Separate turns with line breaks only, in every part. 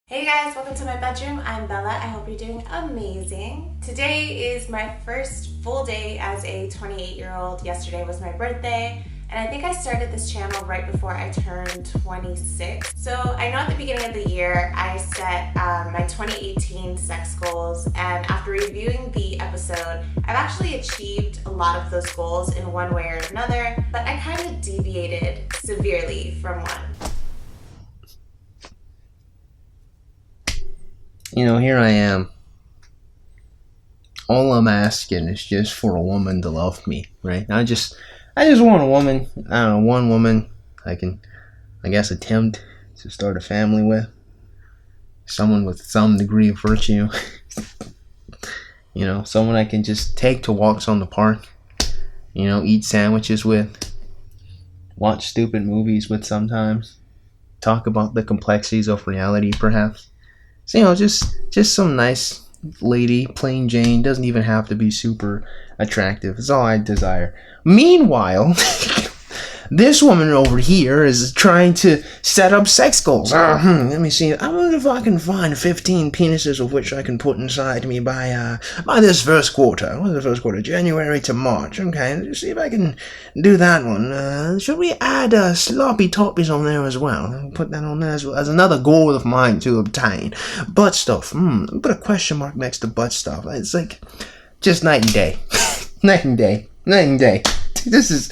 Hey guys, welcome to my bedroom. I'm Bella. I hope you're doing amazing. Today is my first full day as a 28-year-old. Yesterday was my birthday, and I think I started this channel right before I turned 26. So I know at the beginning of the year, I set my 2018 sex goals, and after reviewing the episode, I've actually achieved a lot of those goals in one way or another, but I kind of deviated severely from one.
You know, here I am. All I'm asking is just for a woman to love me, right? I just want a woman. I don't know, one woman I can, I guess, attempt to start a family with. Someone with some degree of virtue. You know, someone I can just take to walks on the park. You know, eat sandwiches with. Watch stupid movies with sometimes. Talk about the complexities of reality, perhaps. So, you know, just some nice lady, plain Jane, doesn't even have to be super attractive. That's all I desire. Meanwhile, this woman over here is trying to set up sex goals. Let me see. I wonder if I can find 15 penises of which I can put inside me by this first quarter. What's the first quarter? January to March. Okay, let's see if I can do that one. Should we add sloppy toppies on there as well? Put that on there as well as another goal of mine to obtain. Butt stuff. Put a question mark next to butt stuff. It's like just night and day. Night and day. Night and day. This is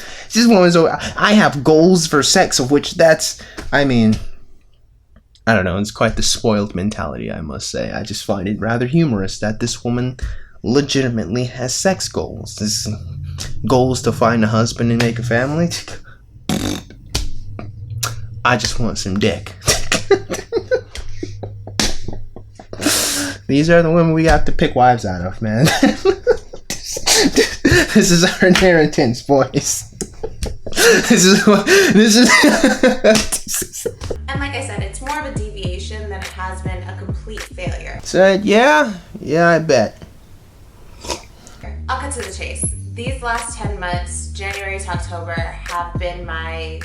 one. So I have goals for sex, of which I don't know. It's quite the spoiled mentality, I must say. I just find it rather humorous that this woman legitimately has sex goals. This goals to find a husband and make a family. I just want some dick. These are the women we have to pick wives out of, man. This is our inheritance, boys.
And like I said, it's more of a deviation than it has been a complete failure.
So, yeah, I bet.
I'll cut to the chase. These last 10 months, January to October, have been my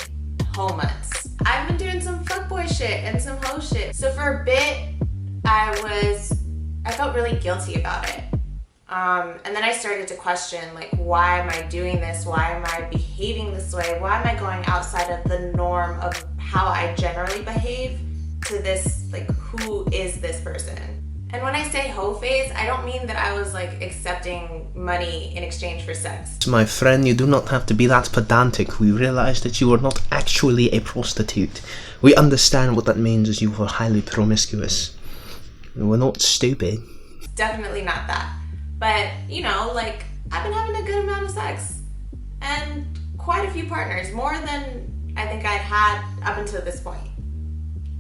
hoe months. I've been doing some fuckboy shit and some hoe shit. So for a bit, I felt really guilty about it. And then I started to question, like, why am I doing this? Why am I behaving this way? Why am I going outside of the norm of how I generally behave to this, like, who is this person? And when I say hoe phase, I don't mean that I was, like, accepting money in exchange for sex.
My friend, you do not have to be that pedantic. We realize that you are not actually a prostitute. We understand what that means as you are highly promiscuous. We're not stupid.
Definitely not that. But, you know, like, I've been having a good amount of sex. And quite a few partners. More than I think I'd had up until this point.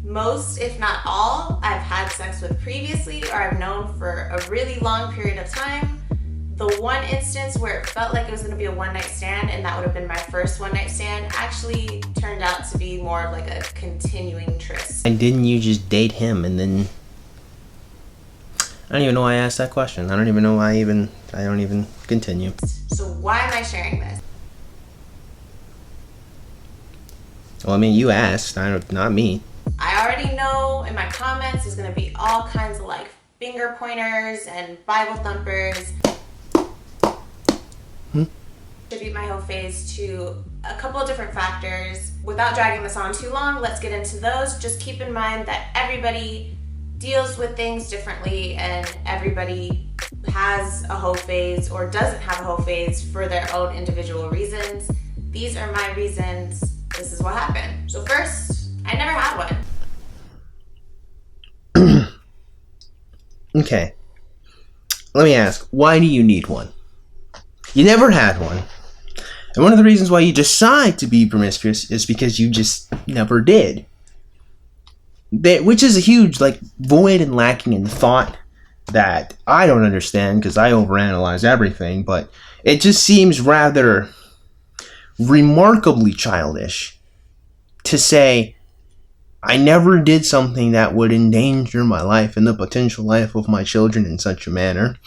Most, if not all, I've had sex with previously or I've known for a really long period of time. The one instance where it felt like it was going to be a one-night stand, and that would have been my first one-night stand, actually turned out to be more of like a continuing tryst.
And didn't you just date him and then... I don't even know why I asked that question. I don't even know why I don't even continue.
So why am I sharing this?
Well, I mean, you asked, not me.
I already know in my comments there's gonna be all kinds of like finger pointers and Bible thumpers. Attribute my hoe phase to a couple of different factors. Without dragging this on too long, let's get into those. Just keep in mind that everybody deals with things differently and everybody has a hoe phase or doesn't have a hoe phase for their own individual reasons. These are my reasons. This is what happened. So first, I never had
one. Okay. Let me ask, why do you need one? You never had one. And one of the reasons why you decide to be promiscuous is because you just never did. Which is a huge, like, void and lacking in thought that I don't understand because I overanalyze everything, but it just seems rather remarkably childish to say, I never did something that would endanger my life and the potential life of my children in such a manner,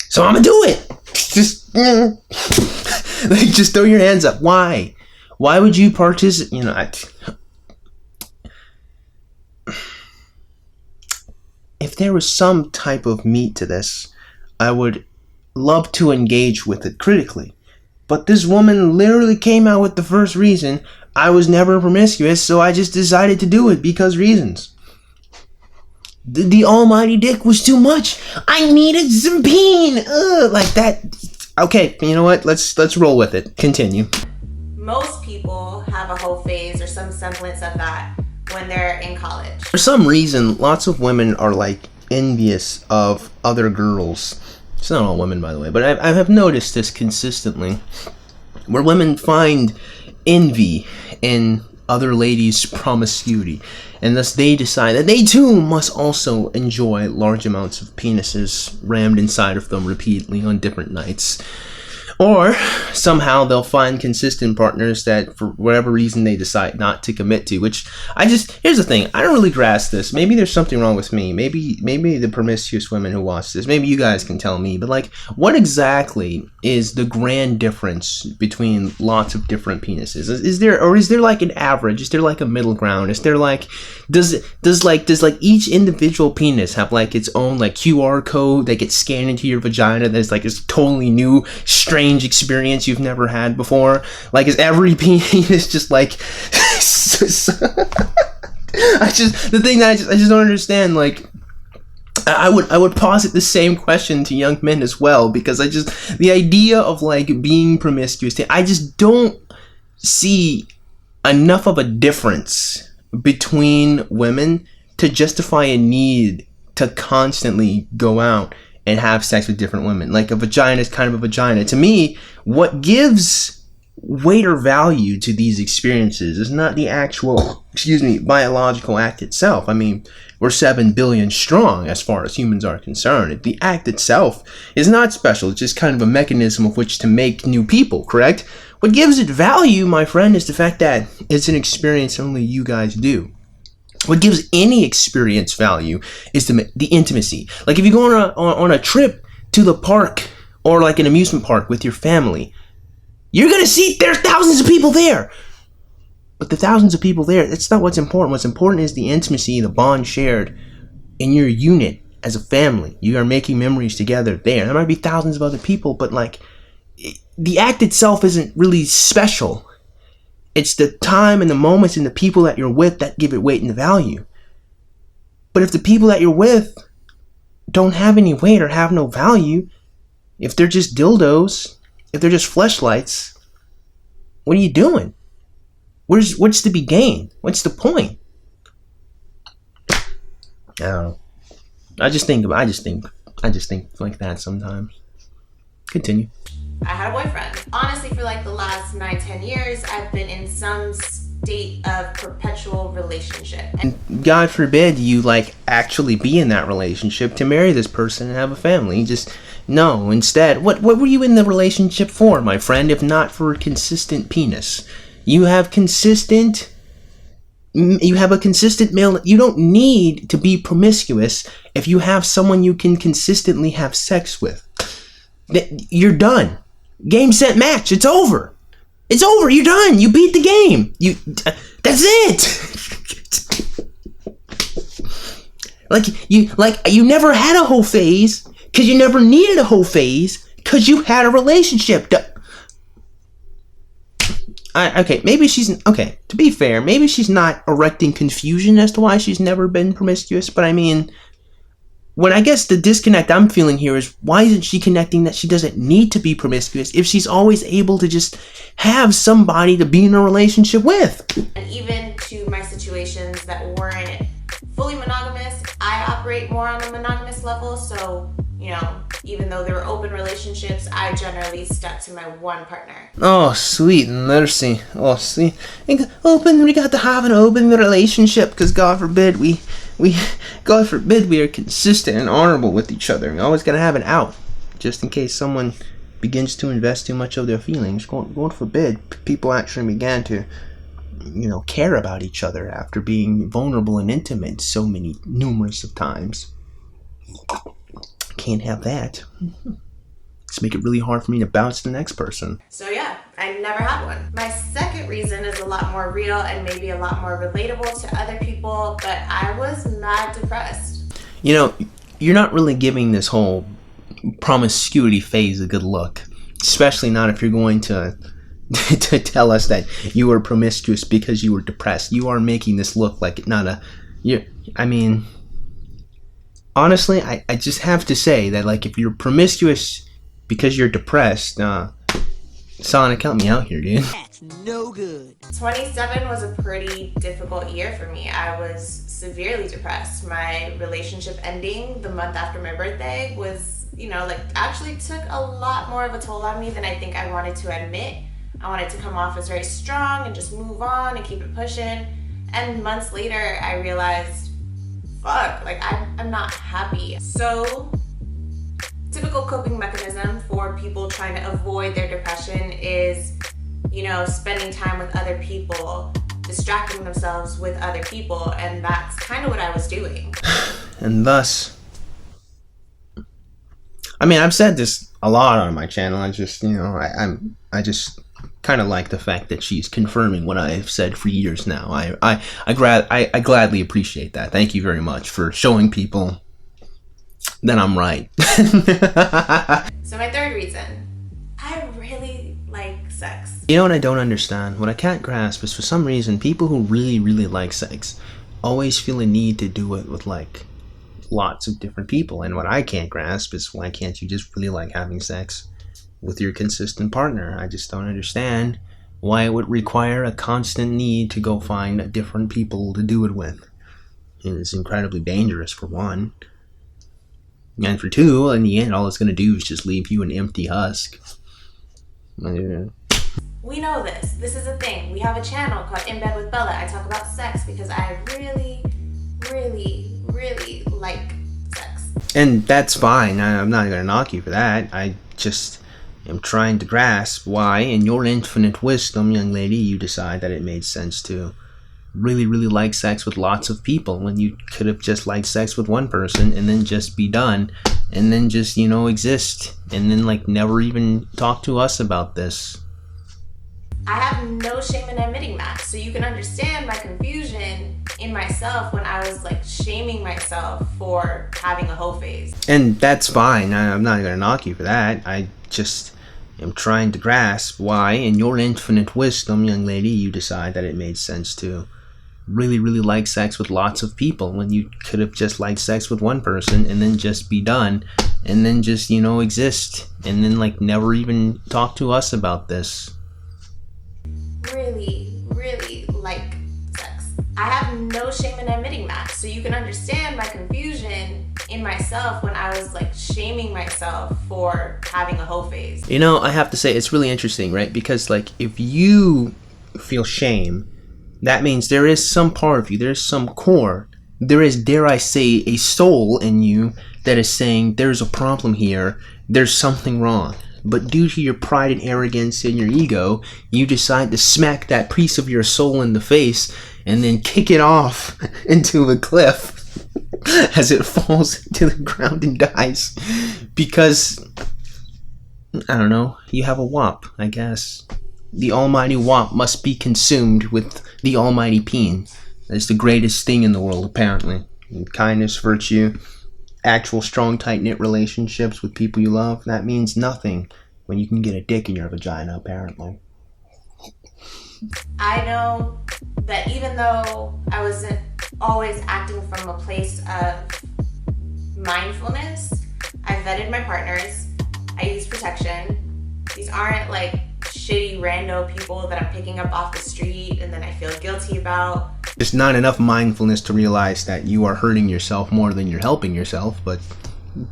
so I'm gonna do it. Just, like, just throw your hands up. Why? Why would you participate? You know, if there was some type of meat to this, I would love to engage with it critically. But this woman literally came out with the first reason: I was never promiscuous, so I just decided to do it because reasons. The almighty dick was too much. I needed some peen. Like that. Okay, you know what? Let's roll with it. Continue.
Most people have a hoe phase or some semblance of that when they're in college.
For some reason, lots of women are like envious of other girls. It's not all women, by the way, but I have noticed this consistently, where women find envy in other ladies' promiscuity, and thus they decide that they too must also enjoy large amounts of penises rammed inside of them repeatedly on different nights. Or somehow they'll find consistent partners that for whatever reason they decide not to commit to, which here's the thing, I don't really grasp this. Maybe there's something wrong with me. Maybe the promiscuous women who watch this, maybe you guys can tell me, but like, what exactly is the grand difference between lots of different penises? Is there like an average? Is there like a middle ground? Is there like, does each individual penis have like its own like QR code that gets scanned into your vagina that's like this totally new, strange experience you've never had before? Like, is every penis just like I just don't understand. Like, I would posit the same question to young men as well, because the idea of like being promiscuous, I just don't see enough of a difference between women to justify a need to constantly go out and have sex with different women. Like, a vagina is kind of a vagina. To me, what gives weight or value to these experiences is not the actual, biological act itself. I mean, we're 7 billion strong as far as humans are concerned. The act itself is not special. It's just kind of a mechanism of which to make new people, correct? What gives it value, my friend, is the fact that it's an experience only you guys do. What gives any experience value is the intimacy. Like, if you go on a trip to the park or like an amusement park with your family, you're gonna see there's thousands of people there. But the thousands of people there, that's not what's important. What's important is the intimacy, the bond shared in your unit as a family. You are making memories together there. There might be thousands of other people, but like, the act itself isn't really special. It's the time and the moments and the people that you're with that give it weight and value. But if the people that you're with don't have any weight or have no value, if they're just dildos, if they're just fleshlights, what are you doing? What's to be gained? What's the point? I don't know. I just think like that sometimes. Continue.
I had a boyfriend. Honestly, for like the last 9-10 years, I've been in some state of perpetual relationship.
And God forbid you like actually be in that relationship to marry this person and have a family. Just no. Instead, what were you in the relationship for, my friend, if not for a consistent penis? You have a consistent male. You don't need to be promiscuous if you have someone you can consistently have sex with. You're done. Game, set, match. It's over. It's over. You're done. You beat the game. That's it. You never had a hoe phase because you never needed a hoe phase because you had a relationship. Maybe to be fair, maybe she's not erecting confusion as to why she's never been promiscuous, but I mean, when I guess the disconnect I'm feeling here is, why isn't she connecting that she doesn't need to be promiscuous if she's always able to just have somebody to be in a relationship with?
And even to my situations that weren't fully monogamous, I operate more on a monogamous level. So, even though there were open relationships, I generally stuck to my one partner.
Oh, sweet mercy. Oh, see. We got to have an open relationship because God forbid we are consistent and honorable with each other. We always gotta have an out, just in case someone begins to invest too much of their feelings. God forbid people actually began to, care about each other after being vulnerable and intimate so many numerous of times. Can't have that. Just make it really hard for me to bounce to the next person.
So yeah, I never had one. My second reason is a lot more real and maybe a lot more relatable to other people, but I was mad depressed.
You know, you're not really giving this whole promiscuity phase a good look, especially not if you're going to to tell us that you were promiscuous because you were depressed. You are making this look like not a I mean, honestly, I just have to say that, like, if you're promiscuous because you're depressed, Sonic, help me out here, dude.
That's no good.
27 was a pretty difficult year for me. I was severely depressed. My relationship ending the month after my birthday was, actually took a lot more of a toll on me than I think I wanted to admit. I wanted to come off as very strong and just move on and keep it pushing. And months later, I realized, fuck, like, I'm not happy. So, typical coping mechanism for people trying to avoid their depression is, spending time with other people, distracting themselves with other people, and that's kind of what I was doing.
And thus, I mean, I've said this a lot on my channel. I just, I just kind of like the fact that she's confirming what I've said for years now. I gladly appreciate that. Thank you very much for showing people that I'm right.
So my third reason, I really like sex.
You know what I don't understand? What I can't grasp is, for some reason, people who really, really like sex always feel a need to do it with, like, lots of different people. And what I can't grasp is, why can't you just really like having sex with your consistent partner? I just don't understand why it would require a constant need to go find different people to do it with. And it's incredibly dangerous, for one. And for two, in the end, all it's going to do is just leave you an empty husk.
We know this. This is a thing. We have a channel called In Bed with Bella. I talk about sex because I really, really, really like sex.
And that's fine. I'm not going to knock you for that. I just am trying to grasp why, in your infinite wisdom, young lady, you decide that it made sense to really, really like sex with lots of people when you could have just liked sex with one person and then just be done and then just, exist and then, like, never even talk to us about this.
I have no shame in admitting that, so you can understand my confusion in myself when I was, like, shaming myself for having a hoe phase.
And that's fine. I'm not going to knock you for that. I just am trying to grasp why, in your infinite wisdom, young lady, you decide that it made sense to really, really like sex with lots of people when you could have just liked sex with one person and then just be done and then just, exist and then, like, never even talk to us about this.
Really, really like sex. I have no shame in admitting that, so you can understand my confusion in myself when I was, like, shaming myself for having a hoe phase.
I have to say, it's really interesting, right? Because, like, if you feel shame, that means there is some part of you, there is some core, there is, dare I say, a soul in you that is saying, there's a problem here, there's something wrong. But due to your pride and arrogance and your ego, you decide to smack that piece of your soul in the face and then kick it off into a cliff as it falls to the ground and dies. Because, I don't know, you have a wop, I guess. The almighty wop must be consumed with the almighty peen. That's the greatest thing in the world, apparently. And kindness, virtue, actual strong, tight-knit relationships with people you love, that means nothing when you can get a dick in your vagina, apparently.
I know that even though I wasn't always acting from a place of mindfulness, I vetted my partners, I used protection. These aren't, like, shitty rando people that I'm picking up off the street and then I feel guilty about.
There's not enough mindfulness to realize that you are hurting yourself more than you're helping yourself, but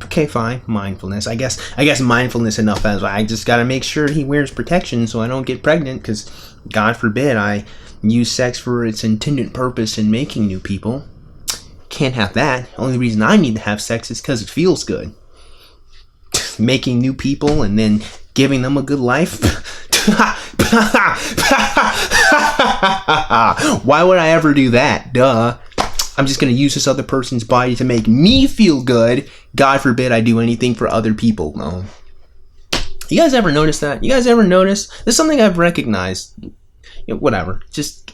okay, fine, mindfulness. I guess mindfulness enough as I just gotta make sure he wears protection so I don't get pregnant, because God forbid I use sex for its intended purpose in making new people. Can't have that. Only reason I need to have sex is because it feels good. Making new people and then giving them a good life. Why would I ever do that? Duh. I'm just going to use this other person's body to make me feel good. God forbid I do anything for other people. No. You guys ever notice that? You guys ever notice? There's something I've recognized. Whatever. Just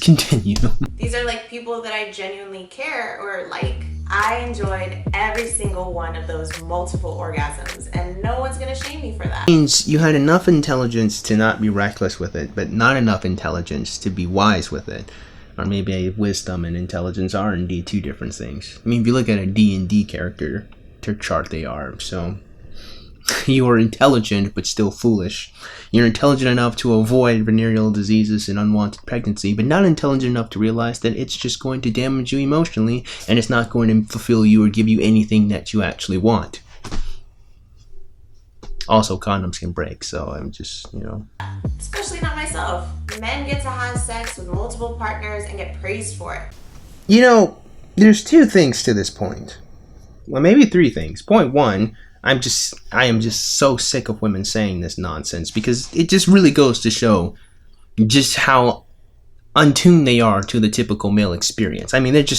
continue.
These are, like, people that I genuinely care or like. I enjoyed every single one of those multiple orgasms, and no one's gonna shame me for that.
Means you had enough intelligence to not be reckless with it, but not enough intelligence to be wise with it. Or maybe wisdom and intelligence are indeed two different things. I mean, if you look at a D&D character chart, they are. So you are intelligent but still foolish. You're intelligent enough to avoid venereal diseases and unwanted pregnancy, but not intelligent enough to realize that it's just going to damage you emotionally, and it's not going to fulfill you or give you anything that you actually want. Also, condoms can break, so I'm just,
Especially not myself. Men get to have sex with multiple partners and get praised for it.
There's two things to this point. Well, maybe three things. Point one, I am just so sick of women saying this nonsense, because it just really goes to show just how untuned they are to the typical male experience. I mean, like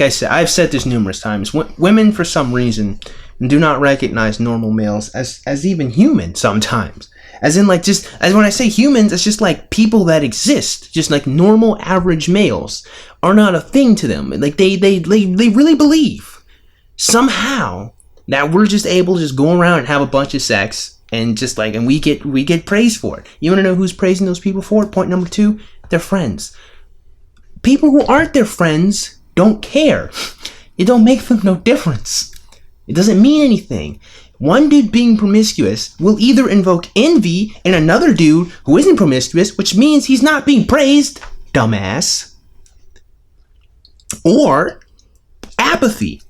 I said, I've said this numerous times. Women, for some reason, do not recognize normal males as even human sometimes. As in, as when I say humans, it's just like people that exist. Just like normal average males are not a thing to them. Like they really believe somehow that we're just able to just go around and have a bunch of sex and and we get praised for it. You want to know who's praising those people for it? Point number two, their friends. People who aren't their friends don't care. It don't make them no difference. It doesn't mean anything. One dude being promiscuous will either invoke envy in another dude who isn't promiscuous, which means he's not being praised, dumbass, or apathy.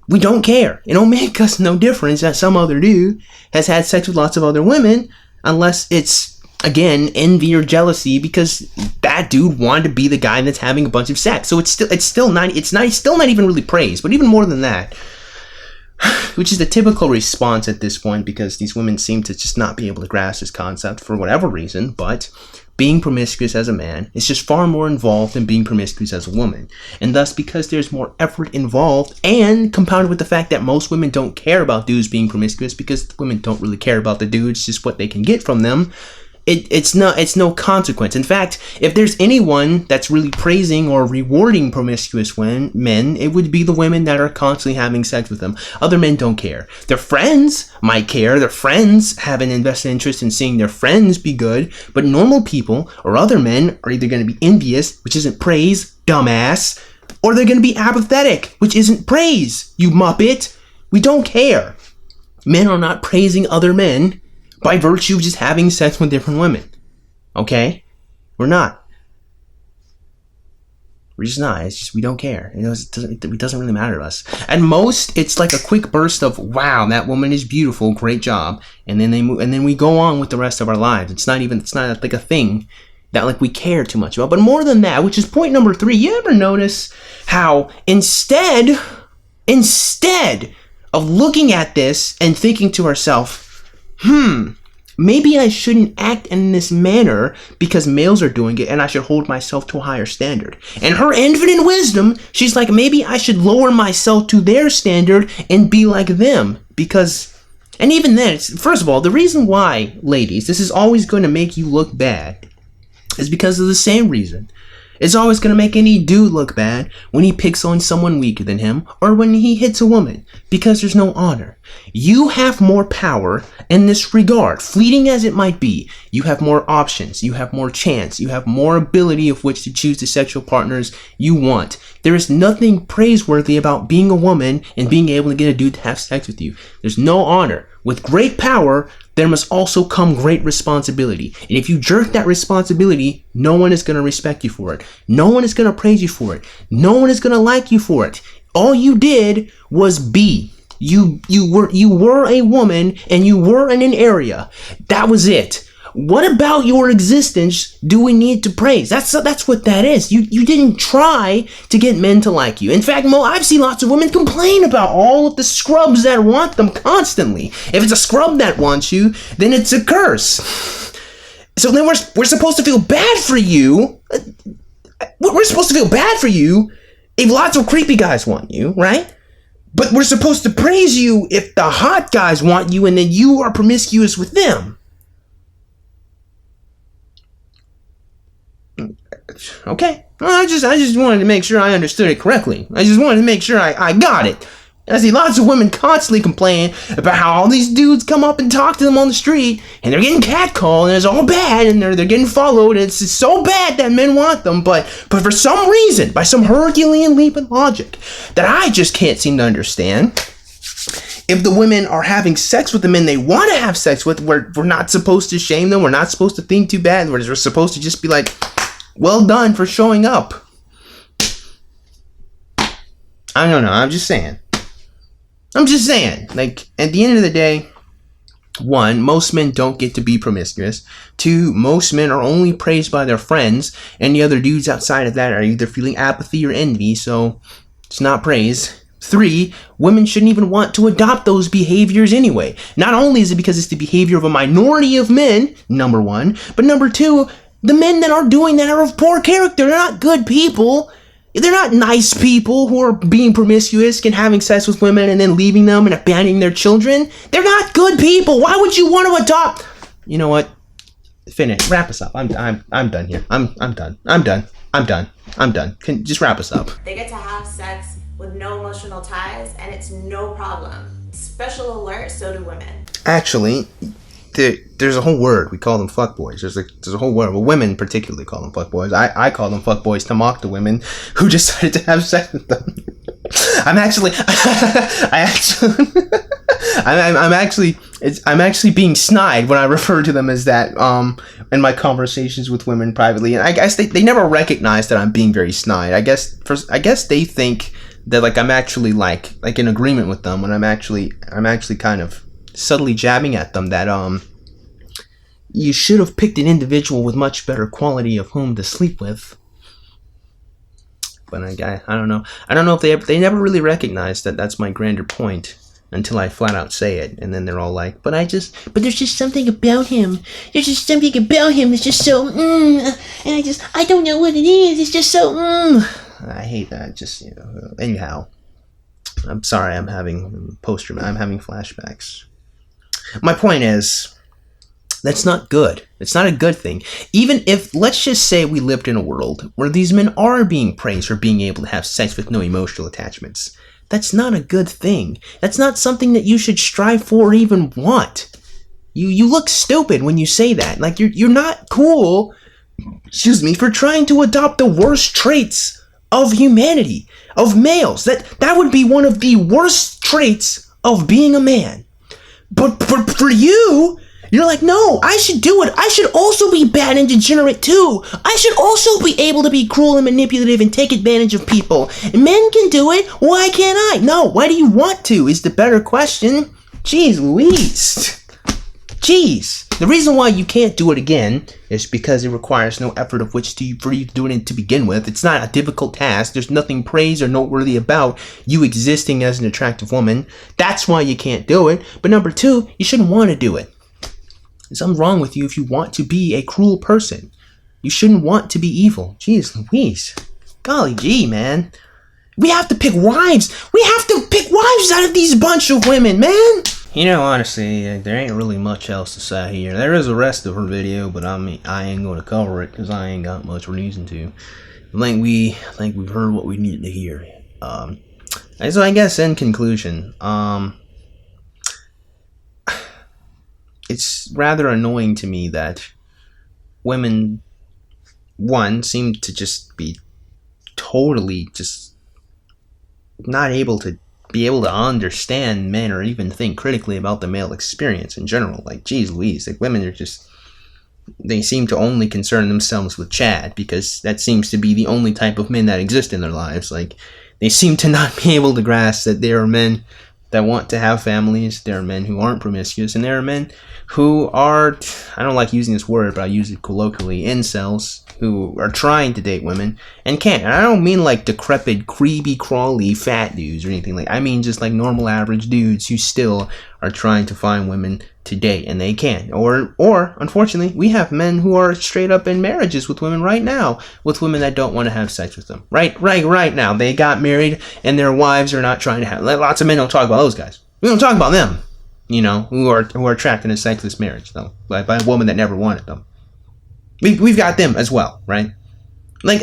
We don't care. It don't make us no difference that some other dude has had sex with lots of other women, unless it's, again, envy or jealousy because that dude wanted to be the guy that's having a bunch of sex. So it's still not even really praised. But even more than that, which is the typical response at this point, because these women seem to just not be able to grasp this concept for whatever reason, but being promiscuous as a man is just far more involved than being promiscuous as a woman. And thus, because there's more effort involved, and compounded with the fact that most women don't care about dudes being promiscuous because women don't really care about the dudes, just what they can get from them, it's no consequence. In fact, if there's anyone that's really praising or rewarding promiscuous men, it would be the women that are constantly having sex with them. Other men don't care. Their friends might care. Their friends have an invested interest in seeing their friends be good, but normal people or other men are either going to be envious, which isn't praise, dumbass, or they're going to be apathetic, which isn't praise, you muppet. We don't care. Men are not praising other men by virtue of just having sex with different women. Okay? We're not. We're just not. It's just we don't care. It doesn't really matter to us. At most, it's like a quick burst of, wow, that woman is beautiful, great job. And then they move, and then we go on with the rest of our lives. It's not like a thing that like we care too much about. But more than that, which is point number 3, you ever notice how instead of looking at this and thinking to ourselves, maybe I shouldn't act in this manner because males are doing it and I should hold myself to a higher standard. And her infinite wisdom, she's like, maybe I should lower myself to their standard and be like them. And even then, first of all, the reason why, ladies, this is always going to make you look bad is because of the same reason. It's always going to make any dude look bad when he picks on someone weaker than him or when he hits a woman, because there's no honor. You have more power in this regard, fleeting as it might be. You have more options. You have more chance. You have more ability of which to choose the sexual partners you want. There is nothing praiseworthy about being a woman and being able to get a dude to have sex with you. There's no honor. With great power, there must also come great responsibility. And if you jerk that responsibility, no one is going to respect you for it. No one is going to praise you for it. No one is going to like you for it. All you did was be. You were a woman and you were in an area. That was it. What about your existence do we need to praise? That's what that is. You didn't try to get men to like you. In fact, I've seen lots of women complain about all of the scrubs that want them constantly. If it's a scrub that wants you, then it's a curse. So then we're supposed to feel bad for you. We're supposed to feel bad for you if lots of creepy guys want you, right? But we're supposed to praise you if the hot guys want you and then you are promiscuous with them. Okay. Well, I just wanted to make sure I understood it correctly. I just wanted to make sure I got it. I see lots of women constantly complain about how all these dudes come up and talk to them on the street, and they're getting catcalled, and it's all bad, and they're getting followed, and it's so bad that men want them, but for some reason, by some Herculean leap in logic, that I just can't seem to understand, if the women are having sex with the men they want to have sex with, we're not supposed to shame them, we're not supposed to think too bad, we're supposed to just be like, well done for showing up. I don't know, I'm just saying. Like, at the end of the day, 1, most men don't get to be promiscuous. 2, most men are only praised by their friends, and the other dudes outside of that are either feeling apathy or envy, so it's not praise. 3, women shouldn't even want to adopt those behaviors anyway. Not only is it because it's the behavior of a minority of men, number 1, but number 2, the men that are doing that are of poor character. They're not good people. They're not nice people who are being promiscuous and having sex with women and then leaving them and abandoning their children. They're not good people. Why would you want to adopt? You know what? Finish. Wrap us up. I'm done here. I'm done. Just wrap us up.
They get to have sex with no emotional ties, and it's no problem. Special alert, so do women.
Actually, there's a whole word. We call them fuckboys. There's a whole word. Well, women particularly call them fuckboys. I call them fuckboys to mock the women who decided to have sex with them. I'm actually being snide when I refer to them as that in my conversations with women privately, and I guess they never recognize that I'm being very snide. I guess they think that like I'm actually like in agreement with them when I'm actually kind of subtly jabbing at them that you should have picked an individual with much better quality of whom to sleep with. But I don't know. I don't know if they never really recognize that that's my grander point until I flat out say it, and then they're all like, but there's just something about him. There's just something about him that's just so and I don't know what it is. It's just so I hate that. Just anyhow. I'm sorry. I'm having flashbacks. My point is, that's not good. It's not a good thing. Even if, let's just say we lived in a world where these men are being praised for being able to have sex with no emotional attachments. That's not a good thing. That's not something that you should strive for or even want. You look stupid when you say that. Like, you're not cool, for trying to adopt the worst traits of humanity, of males. That would be one of the worst traits of being a man. But for you, you're like, no, I should do it. I should also be bad and degenerate too. I should also be able to be cruel and manipulative and take advantage of people. And men can do it. Why can't I? No, why do you want to is the better question. Jeez Louise. Jeez. The reason why you can't do it again is because it requires no effort of which for you to do it to begin with. It's not a difficult task. There's nothing praised or noteworthy about you existing as an attractive woman. That's why you can't do it. But number 2, you shouldn't want to do it. There's something wrong with you if you want to be a cruel person. You shouldn't want to be evil. Jeez Louise. Golly gee, man. We have to pick wives. We have to pick wives out of these bunch of women, man. Honestly, there ain't really much else to say here. There is the rest of her video, but I ain't going to cover it because I ain't got much reason to. I think we've heard what we needed to hear. So I guess in conclusion, it's rather annoying to me that women, 1, seem to just be totally just not able to understand men or even think critically about the male experience in general. Like, geez Louise, like women are just, they seem to only concern themselves with Chad because that seems to be the only type of men that exist in their lives. Like, they seem to not be able to grasp that there are men that want to have families, there are men who aren't promiscuous, and there are men who are, I don't like using this word, but I use it colloquially, incels, who are trying to date women and can't. And I don't mean like decrepit, creepy, crawly, fat dudes or anything like. I mean just like normal, average dudes who still are trying to find women to date and they can't. Or unfortunately, we have men who are straight up in marriages with women right now, with women that don't want to have sex with them. Right now, they got married and their wives are not trying to have. Lots of men don't talk about those guys. We don't talk about them. Who are trapped in a sexless marriage though, by a woman that never wanted them. We've got them as well, right? Like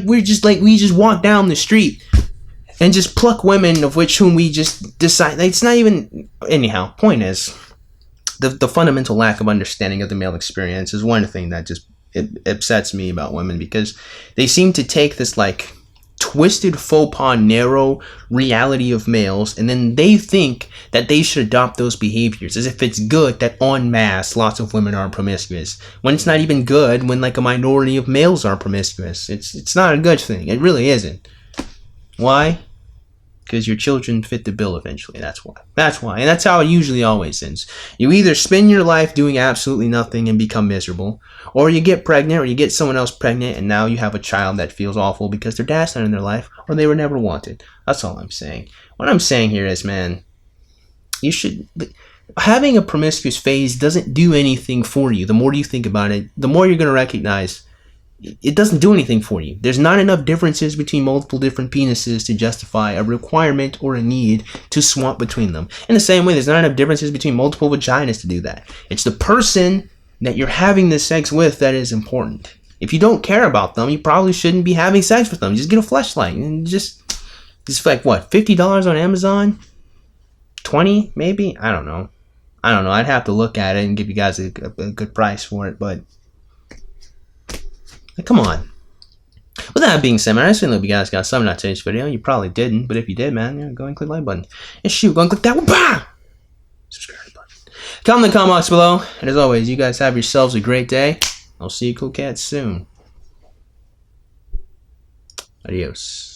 we just walk down the street and just pluck women of whom we just decide. Like, it's not even. Anyhow, point is, the fundamental lack of understanding of the male experience is one thing that just it upsets me about women, because they seem to take this like twisted faux pas narrow reality of males, and then they think that they should adopt those behaviors as if it's good that en masse lots of women are promiscuous, when it's not even good when like a minority of males are promiscuous. It's not a good thing. It really isn't. Why? Because your children fit the bill eventually. That's why. And that's how it usually always ends. You either spend your life doing absolutely nothing and become miserable, or you get pregnant, or you get someone else pregnant, and now you have a child that feels awful because their dad's not in their life, or they were never wanted. That's all I'm saying. What I'm saying here is, man, you should... Having a promiscuous phase doesn't do anything for you. The more you think about it, the more you're going to recognize it doesn't do anything for you. There's not enough differences between multiple different penises to justify a requirement or a need to swap between them. In the same way, there's not enough differences between multiple vaginas to do that. It's the person that you're having this sex with that is important. If you don't care about them, you probably shouldn't be having sex with them. Just get a fleshlight and just like what, $50 on Amazon? 20 maybe? I don't know. I'd have to look at it and give you guys a good price for it, but come on. With that being said, man, I assume that you guys got something out of today's video. You probably didn't, but if you did, man, go and click the like button. And shoot, go and click that one. Bah! Subscribe button. Comment in the comment box below. And as always, you guys have yourselves a great day. I'll see you cool cats soon. Adios.